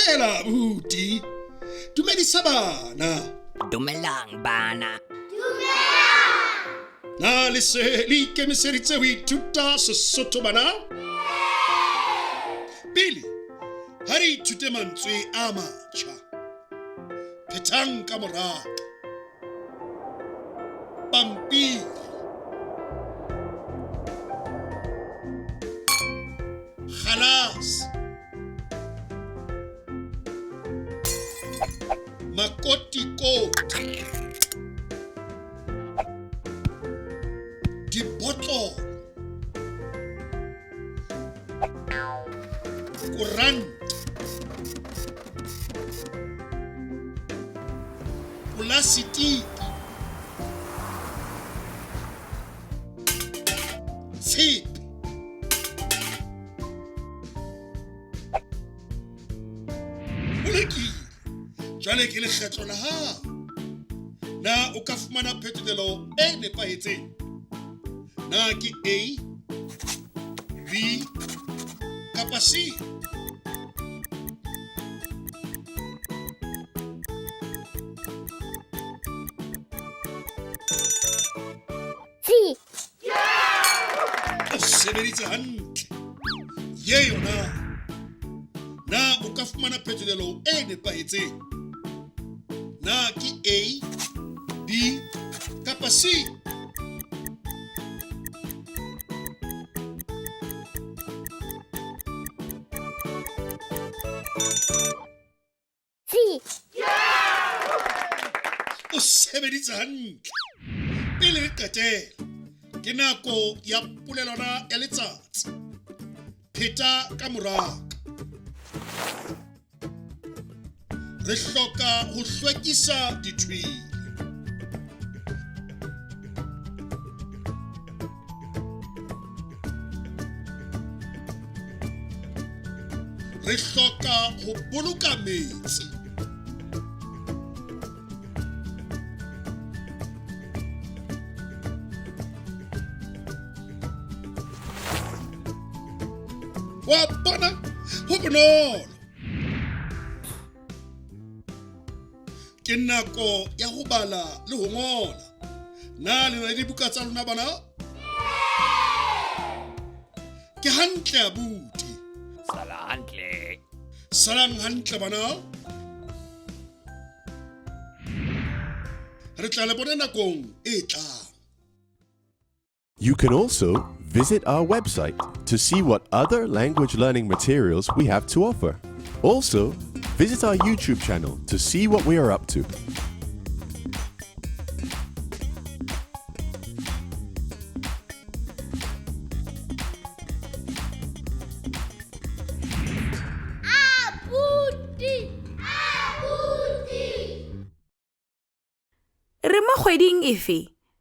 Dumela abuti. Dumedisa bana. Dumelang bana. Na le se le ikemiseditse ho ithuta Sesotho bana? Pele, ha re ithute mantswe a matjha. Phethang ka morao. Pampiri. Khalas. Makoti-koti. Dibotolo. Kuranta. Pulasitiki. Tshepe. Molekile. Jwale ke lekgetlo la hao. Na o ka fumana phetolelo e nepahetseng. Na ke A, B, kapa C? C. O sebeditse hantle. Ye yona. Na o ka fumana phetolelo e nepahetseng. Na ke A, B, kapa C? C. O sebeditse hantle. Pele re qetela, ke nako ya polelwana ya letsatsi. Pheta ka morao. Re hloka ho hlwekisa dithwele. Re hloka ho boloka metsi. Wa bona ho bonolo. Ke nako ya ho bala le ho ngola. Na le na dibuka tsa lona bana? Ke hantle abuti. Sala hantle. Salang hantle bana. Re tla le bona nakong e tlang. You can also visit our website to see what other language learning materials we have to offer. Also, visit our YouTube channel to see what we are up to. Abuti. Re mo kgweding efe?